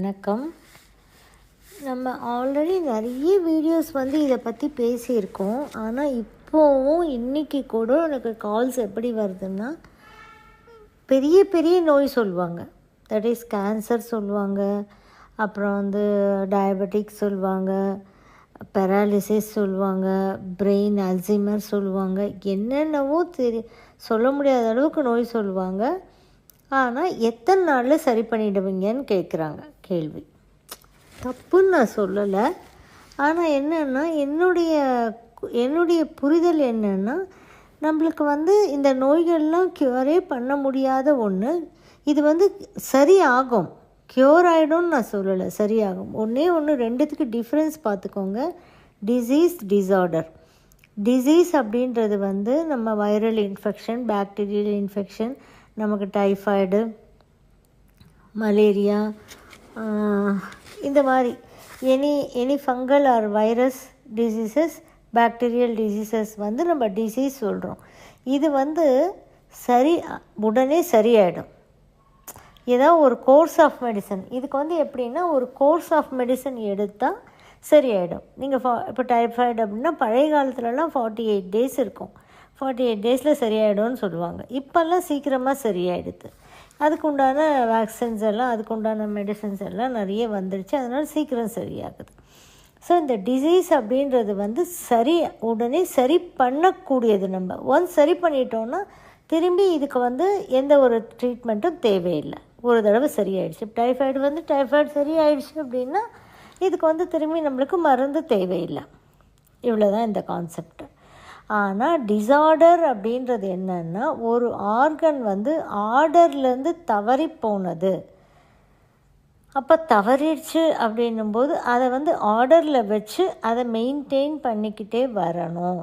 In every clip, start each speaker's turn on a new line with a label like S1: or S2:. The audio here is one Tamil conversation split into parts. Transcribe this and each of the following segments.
S1: வணக்கம். நம்ம ஆல்ரெடி நிறைய வீடியோஸ் இதை பற்றி பேசியிருக்கோம். ஆனால் இப்போவும் இன்றைக்கி கூட எனக்கு கால்ஸ் எப்படி வருதுன்னா, பெரிய பெரிய நோய் சொல்லுவாங்க. தட் இஸ் கேன்சர் சொல்லுவாங்க, அப்புறம் டயபெட்டிக் சொல்லுவாங்க, பெராலிசிஸ் சொல்லுவாங்க, பிரெயின் அல்சைமர் சொல்லுவாங்க, என்னென்னவோ சொல்ல முடியாத அளவுக்கு நோய் சொல்லுவாங்க. ஆனால் எத்தனை நாளில் சரி பண்ணிடுவீங்கன்னு கேட்குறாங்க. கேள்வி தப்புன்னு நான் சொல்லலை. ஆனால் என்னென்னா என்னுடைய புரிதல் என்னென்னா, நம்மளுக்கு இந்த நோய்கள்லாம் க்யூரே பண்ண முடியாத ஒன்று. இது சரியாகும், க்யூர் ஆகிடும்னு நான் சொல்லலை, சரியாகும். ஒன்று ரெண்டுத்துக்கு டிஃப்ரென்ஸ் பார்த்துக்கோங்க. டிசார்டர். டிசீஸ் அப்படின்றது நம்ம வைரல் இன்ஃபெக்ஷன், பாக்டீரியல் இன்ஃபெக்ஷன், நமக்கு டைஃபாய்டு, மலேரியா, இந்த மாதிரி any fungal or virus diseases, bacterial diseases நம்ம டிசீஸ் சொல்கிறோம். இது உடனே சரியாயிடும். ஏதாவது ஒரு கோர்ஸ் ஆஃப் மெடிசன், இதுக்கு எப்படின்னா, ஒரு கோர்ஸ் ஆஃப் மெடிசன் எடுத்தால் சரியாயிடும். நீங்கள் இப்போ டைஃபாய்டு அப்படின்னா பழைய காலத்துலலாம் 48 days இருக்கும். 48 days சரியாயிடும்னு சொல்லுவாங்க. இப்போல்லாம் சீக்கிரமாக சரியாயிடுது. அதுக்குண்டான வேக்சின்ஸ் எல்லாம், அதுக்குண்டான மெடிசன்ஸ் எல்லாம் நிறைய வந்துடுச்சு. அதனால் சீக்கிரம் சரியாகுது. ஸோ இந்த டிசீஸ் அப்படின்றது உடனே சரி பண்ணக்கூடியது. நம்ம ஒன்ஸ் சரி பண்ணிட்டோன்னா திரும்பி இதுக்கு எந்த ஒரு ட்ரீட்மெண்ட்டும் தேவையில்லை. ஒரு தடவை சரியாயிடுச்சு. டைஃபாய்டு சரியாயிடுச்சு அப்படின்னா இதுக்கு திரும்பி நம்மளுக்கு மருந்து தேவையில்லை. இவ்வளோதான் இந்த கான்செப்ட். ஆனால் டிசார்டர் அப்படின்றது என்னன்னா, ஒரு ஆர்கன் ஆர்டர்லேருந்து தவறி போனது. அப்போ தவறிடுச்சு அப்படின்னும்போது அதை ஆர்டரில் வச்சு அதை மெயின்டைன் பண்ணிக்கிட்டே வரணும்.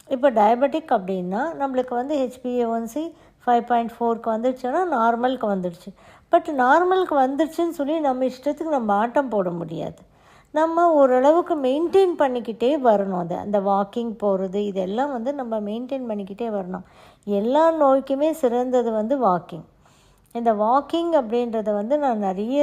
S1: இப்போ டயபெட்டிக் அப்படின்னா நம்மளுக்கு HbA1c 5.4க்கு வந்துடுச்சுன்னா நார்மலுக்கு வந்துடுச்சு. பட் நார்மலுக்கு வந்துடுச்சுன்னு சொல்லி நம்ம இஷ்டத்துக்கு நம்ம ஆட்டம் போட முடியாது. நம்ம ஓரளவுக்கு மெயின்டைன் பண்ணிக்கிட்டே வரணும். அந்த வாக்கிங் போகிறது, இதெல்லாம் நம்ம மெயின்டைன் பண்ணிக்கிட்டே வரணும். எல்லா நோய்க்குமே சிறந்தது வாக்கிங். இந்த வாக்கிங் அப்படின்றத நான் நிறைய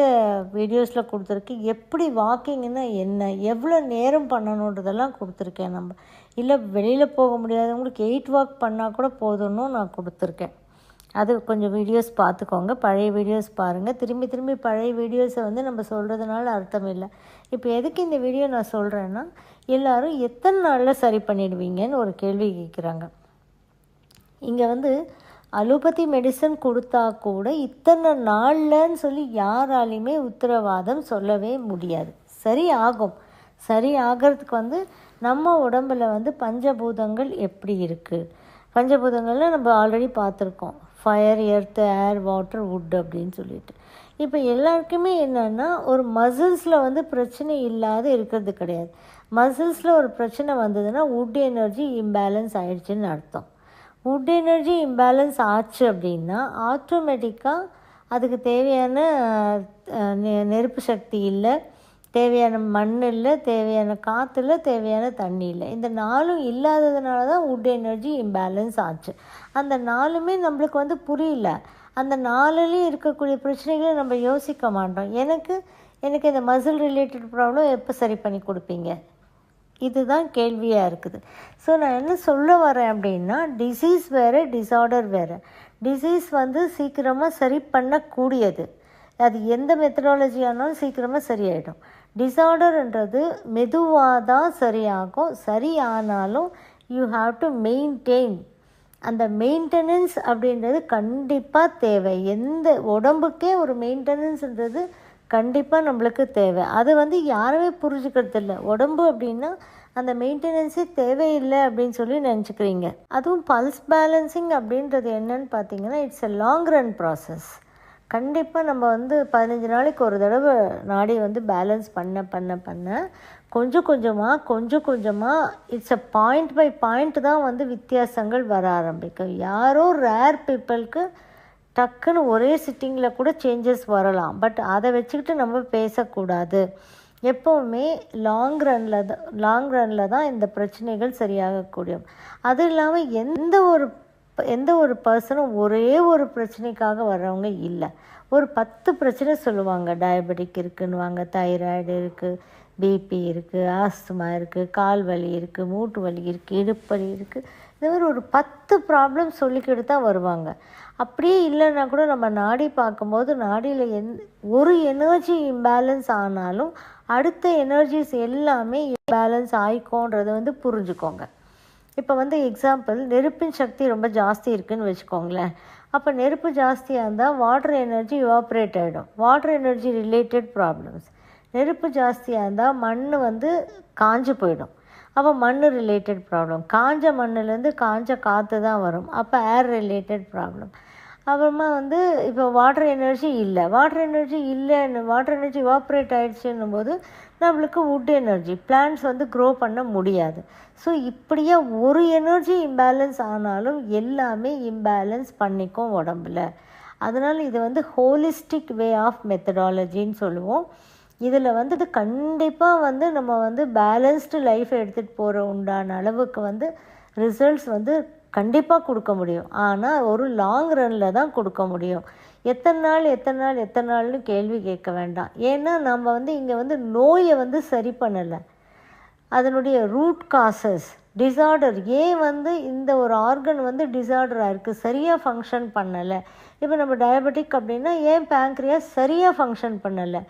S1: வீடியோஸில் கொடுத்துருக்கேன். எப்படி வாக்கிங்னா என்ன, எவ்வளோ நேரம் பண்ணணுன்றதெல்லாம் கொடுத்துருக்கேன். நம்ம இல்லை வெளியில் போக முடியாதவங்களுக்கு 8 வாக் பண்ணால் கூட போதும்னு நான் கொடுத்துருக்கேன். அது கொஞ்சம் வீடியோஸ் பார்த்துக்கோங்க, பழைய வீடியோஸ் பாருங்கள். திரும்பி பழைய வீடியோஸை நம்ம சொல்கிறதுனால அர்த்தம் இல்லை. இப்போ எதுக்கு இந்த வீடியோ நான் சொல்கிறேன்னா, எல்லோரும் எத்தனை நாளில் சரி பண்ணிடுவீங்கன்னு ஒரு கேள்வி கேட்குறாங்க. இங்கே அலோபதி மெடிசன் கொடுத்தா கூட இத்தனை நாள்லன்னு சொல்லி யாராலையுமே உத்தரவாதம் சொல்லவே முடியாது. சரி ஆகும். சரி ஆகிறதுக்கு நம்ம உடம்பில் பஞ்சபூதங்கள் எப்படி இருக்குது. பஞ்சபூதங்கள்லாம் நம்ம ஆல்ரெடி பார்த்துருக்கோம். Fire, earth, air, water, would அப்படின்னு சொல்லிட்டு. இப்போ எல்லாருக்குமே என்னென்னா, ஒரு மசில்ஸில் பிரச்சனை இல்லாத இருக்கிறது கிடையாது. மசில்ஸில் ஒரு பிரச்சனை வந்ததுன்னா வுட் எனர்ஜி இம்பேலன்ஸ் ஆகிடுச்சின்னு அர்த்தம். வுட் எனர்ஜி இம்பேலன்ஸ் ஆச்சு அப்படின்னா ஆட்டோமேட்டிக்காக அதுக்கு தேவையான நெருப்பு சக்தி இல்லை, தேவையான மண் இல்லை, தேவையான காற்று இல்லை, தேவையான தண்ணி இல்லை. இந்த நாளும் இல்லாததுனால தான் வுட் எனர்ஜி இம்பேலன்ஸ் ஆச்சு. அந்த நாளுமே நம்மளுக்கு புரியல. அந்த நாளிலையும் இருக்கக்கூடிய பிரச்சனைகளை நம்ம யோசிக்க மாட்டோம். எனக்கு இந்த மசில் ரிலேட்டட் ப்ராப்ளம் எப்போ சரி பண்ணி கொடுப்பீங்க, இதுதான் கேள்வியாக இருக்குது. ஸோ நான் என்ன சொல்ல வரேன் அப்படின்னா, டிசீஸ் வேறு, டிசார்டர் வேறு. டிசீஸ் சீக்கிரமாக சரி பண்ணக்கூடியது. அது எந்த மெத்தடாலஜி ஆனாலும் சீக்கிரமாக சரியாயிடும். டிசார்டர்ன்றது மெதுவாக தான் சரியாகும். சரியானாலும் யூ ஹாவ் டு மெயின்டைன். அந்த மெயின்டெனன்ஸ் அப்படின்றது கண்டிப்பாக தேவை. எந்த உடம்புக்கே ஒரு மெயின்டெனன்ஸ்ன்றது கண்டிப்பாக நம்மளுக்கு தேவை. அது யாருமே புரிஞ்சுக்கிறது இல்லை. உடம்பு அப்படின்னா அந்த மெயின்டெனன்ஸே தேவையில்லை அப்படின்னு சொல்லி நினச்சிக்கிறீங்க. அதுவும் பல்ஸ் பேலன்சிங் அப்படின்றது என்னன்னு பார்த்தீங்கன்னா, it's a long run process. கண்டிப்பாக நம்ம 15 நாளைக்கு ஒரு தடவை நாடி பேலன்ஸ் பண்ண கொஞ்சம் கொஞ்சமாக it's a point by point தான் வித்தியாசங்கள் வர ஆரம்பிக்கும். யாரோ ரேர் பீப்புளுக்கு டக்குன்னு ஒரே சிட்டிங்கில் கூட சேஞ்சஸ் வரலாம். பட் அதை வச்சுக்கிட்டு நம்ம பேசக்கூடாது. எப்போவுமே லாங் ரன்னில் தான் இந்த பிரச்சனைகள் சரியாகக்கூடியும். அது இல்லாமல் எந்த ஒரு எந்த ஒரு பர்சனும் ஒரே ஒரு பிரச்சனைக்காக வர்றவங்க இல்லை. ஒரு 10 பிரச்சனை சொல்லுவாங்க. டயபெட்டிக் இருக்குன்னுவாங்க, தைராய்டு இருக்குது, பிபி இருக்குது, ஆஸ்துமா இருக்குது, கால் வலி இருக்குது, மூட்டு வலி இருக்குது, இடுப்பு வலி இருக்குது. இந்த மாதிரி ஒரு 10 ப்ராப்ளம் சொல்லிக்கிட்டு தான் வருவாங்க. அப்படியே இல்லைன்னா கூட நம்ம நாடி பார்க்கும்போது நாடியில் ஒரு எனர்ஜி இம்பேலன்ஸ் ஆனாலும் அடுத்த எனர்ஜிஸ் எல்லாமே இம்பேலன்ஸ் ஆயிக்கோன்றதை புரிஞ்சுக்கோங்க. இப்போ எக்ஸாம்பிள், நெருப்பின் சக்தி ரொம்ப ஜாஸ்தி இருக்குதுன்னு வச்சுக்கோங்களேன். அப்போ நெருப்பு ஜாஸ்தியாக இருந்தால் வாட்டர் எனர்ஜி எவாப்ரேட் ஆகிடும். Water energy related problems. நெருப்பு ஜாஸ்தியாக இருந்தால் மண் காஞ்சு போயிடும். அப்போ மண் ரிலேட்டட் ப்ராப்ளம். காஞ்ச மண்ணிலேருந்து காஞ்ச காற்று தான் வரும். அப்போ ஏர் ரிலேட்டட் ப்ராப்ளம். அப்புறமா இப்போ வாட்டர் எனர்ஜி இல்லை, வாட்டர் எனர்ஜி எவாப்ரேட் ஆகிடுச்சுன்னும் போது நம்மளுக்கு வுட் எனர்ஜி, பிளான்ட்ஸ் க்ரோ பண்ண முடியாது. ஸோ இப்படியே ஒரு எனர்ஜி இம்பேலன்ஸ் ஆனாலும் எல்லாமே இம்பேலன்ஸ் பண்ணிக்கும் உடம்புல. அதனால் இது ஹோலிஸ்டிக் வே ஆஃப் மெத்தடாலஜின்னு சொல்லுவோம். இதில் கண்டிப்பாக நம்ம பேலன்ஸ்டு லைஃப் எடுத்துகிட்டு போகிற உண்டான அளவுக்கு ரிசல்ட்ஸ் கண்டிப்பாக கொடுக்க முடியும். ஆனால் ஒரு லாங் ரன்னில் தான் கொடுக்க முடியும். எத்தனை நாள்னு கேள்வி கேட்க வேண்டாம். ஏன்னா நம்ம இங்கே நோயை சரி பண்ணலை. அதனுடைய ரூட் காசஸ், டிசார்டர், ஏன் இந்த ஒரு ஆர்கன் டிசார்டராக இருக்குது, சரியாக ஃபங்க்ஷன் பண்ணலை. இப்போ நம்ம டயபெட்டிக் அப்படின்னா ஏன் பேங்க்ரியாஸ் சரியாக ஃபங்க்ஷன் பண்ணலை,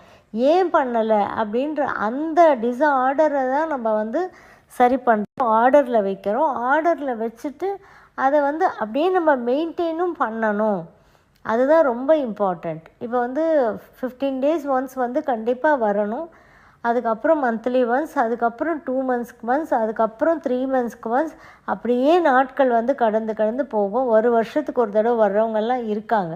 S1: ஏன் பண்ணலை அப்படின்ற அந்த டிசார்டரை தான் நம்ம சரி பண்ணுறோம், ஆர்டரில் வைக்கிறோம். ஆர்டரில் வச்சுட்டு அதை அப்படியே நம்ம மெயின்டைனும் பண்ணணும். அதுதான் ரொம்ப இம்பார்ட்டண்ட். இப்போ 15 days ஒன்ஸ் கண்டிப்பாக வரணும். அதுக்கப்புறம் மந்த்லி ஒன்ஸ், அதுக்கப்புறம் 2 monthsக்கு ஒன்ஸ், அதுக்கப்புறம் 3 monthsக்கு ஒன்ஸ், அப்படியே நாட்கள் கடந்து போகும். ஒரு வருஷத்துக்கு ஒரு தடவை வர்றவங்கெல்லாம் இருக்காங்க.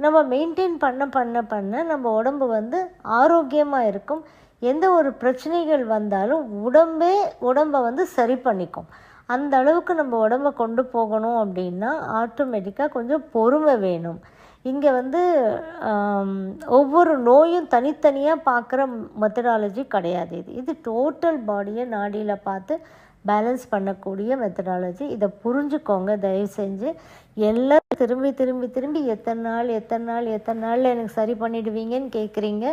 S1: நம்ம மெயின்டைன் பண்ண நம்ம உடம்பு ஆரோக்கியமாக இருக்கும். எந்த ஒரு பிரச்சனைகள் வந்தாலும் உடம்பை சரி பண்ணிக்கும். அந்த அளவுக்கு நம்ம உடம்பை கொண்டு போகணும் அப்படின்னா ஆட்டோமேட்டிக்காக கொஞ்சம் பொறுமை வேணும். இங்கே ஒவ்வொரு நோயும் தனித்தனியாக பார்க்குற மெத்தடாலஜி கிடையாது. இது டோட்டல் பாடியை நாடியில் பார்த்து பேலன்ஸ் பண்ணக்கூடிய மெத்தடாலஜி. இதை புரிஞ்சுக்கோங்க தயவு செஞ்சு. எல்லாம் திரும்பி எத்தனை நாளில் எனக்கு சரி பண்ணிடுவீங்கன்னு கேட்குறீங்க.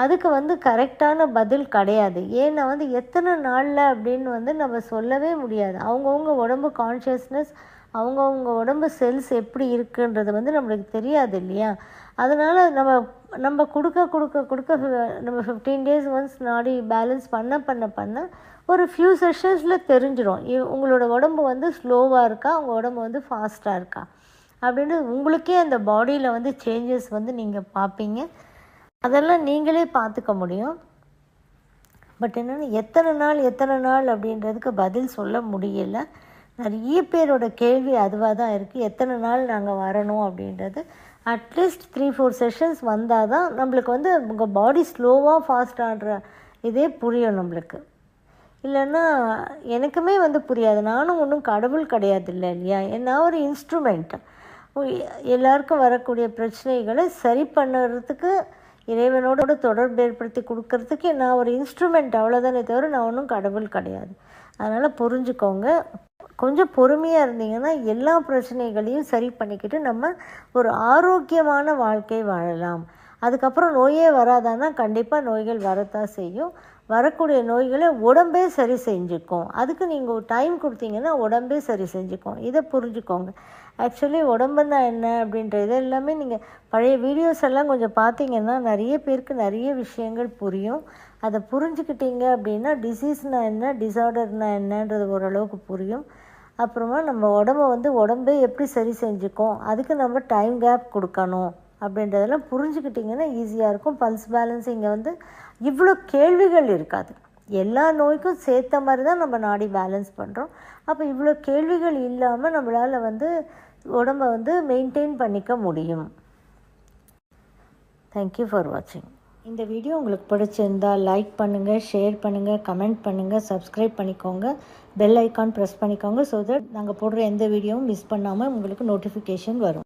S1: அதுக்கு கரெக்டான பதில் கிடையாது. ஏன்னா எத்தனை நாளில் அப்படின்னு நம்ம சொல்லவே முடியாது. அவங்கவுங்க உடம்பு கான்ஷியஸ்னஸ், அவங்கவுங்க உடம்பு செல்ஸ் எப்படி இருக்குன்றது நம்மளுக்கு தெரியாது இல்லையா? அதனால் நம்ம கொடுக்க நம்ம 15 days ஒன்ஸ் நாடி பேலன்ஸ் பண்ண ஒரு ஃபியூ செஷன்ஸில் தெரிஞ்சிடும் உங்களோட உடம்பு ஸ்லோவாக இருக்கா, உங்கள் உடம்பு ஃபாஸ்ட்டாக இருக்கா அப்படின்னு. உங்களுக்கே அந்த பாடியில் சேஞ்சஸ் நீங்கள் பார்ப்பீங்க. அதெல்லாம் நீங்களே பார்த்துக்க முடியும். பட் என்னென்னா எத்தனை நாள் அப்படின்றதுக்கு பதில் சொல்ல முடியலை. நிறைய பேரோட கேள்வி அதுவாக தான் இருக்குது. எத்தனை நாள் நாங்கள் வரணும் அப்படின்றது. அட்லீஸ்ட் 3-4 செஷன்ஸ் வந்தால் தான் நம்மளுக்கு உங்கள் பாடி ஸ்லோவாக ஃபாஸ்ட் ஆடுற இதே புரியும் நம்மளுக்கு. இல்லைன்னா எனக்குமே புரியாது. நானும் ஒன்றும் கடவுள் கிடையாது இல்லையா? நான் ஒரு இன்ஸ்ட்ருமெண்ட். எல்லாருக்கும் வரக்கூடிய பிரச்சனைகளை சரி பண்ணுறதுக்கு, இறைவனோட தொடர்பு ஏற்படுத்தி கொடுக்கறதுக்கு நான் ஒரு இன்ஸ்ட்ருமெண்ட், அவ்வளோதானே தவிர நான் ஒன்றும் கடவுள் கிடையாது. அதனால் புரிஞ்சுக்கோங்க. கொஞ்சம் பொறுமையாக இருந்தீங்கன்னா எல்லா பிரச்சனைகளையும் சரி பண்ணிக்கிட்டு நம்ம ஒரு ஆரோக்கியமான வாழ்க்கை வாழலாம். அதுக்கப்புறம் நோயே வராதான்னா கண்டிப்பாக நோய்கள் வரத்தான் செய்யும். வரக்கூடிய நோய்களை உடம்பே சரி செஞ்சுக்கும். அதுக்கு நீங்கள் டைம் கொடுத்தீங்கன்னா உடம்பே சரி செஞ்சுக்கும். இதை புரிஞ்சுக்கோங்க. ஆக்சுவலி உடம்புன்னா என்ன அப்படின்ற இதெல்லாமே நீங்கள் பழைய வீடியோஸ் எல்லாம் கொஞ்சம் பார்த்தீங்கன்னா நிறைய பேருக்கு நிறைய விஷயங்கள் புரியும். அதை புரிஞ்சுக்கிட்டீங்க அப்படின்னா டிசீஸ்னால் என்ன, டிசார்டர்னால் என்னன்றது ஓரளவுக்கு புரியும். அப்புறமா நம்ம உடம்பை எப்படி சரி செஞ்சுக்கும், அதுக்கு நம்ம டைம் கேப் கொடுக்கணும் அப்படின்றதெல்லாம் புரிஞ்சுக்கிட்டிங்கன்னா ஈஸியாக இருக்கும். பல்ஸ் பேலன்ஸ் இங்கே இவ்வளோ கேள்விகள் இருக்காது. எல்லா நோய்க்கும் சேர்த்த மாதிரி தான் நம்ம நாடி பேலன்ஸ் பண்ணுறோம். அப்போ இவ்வளோ கேள்விகள் இல்லாமல் நம்மளால் உடம்பை மெயின்டைன் பண்ணிக்க முடியும். தேங்க்யூ ஃபார் வாட்சிங். இந்த வீடியோ உங்களுக்கு பிடிச்சிருந்தால் லைக் பண்ணுங்கள், ஷேர் பண்ணுங்கள், கமெண்ட் பண்ணுங்கள், சப்ஸ்கிரைப் பண்ணிக்கோங்க, பெல் ஐக்கான் ப்ரெஸ் பண்ணிக்கோங்க. ஸோ தட் நாங்கள் போடுற எந்த வீடியோவும் மிஸ் பண்ணாமல் உங்களுக்கு நோட்டிஃபிகேஷன் வரும்.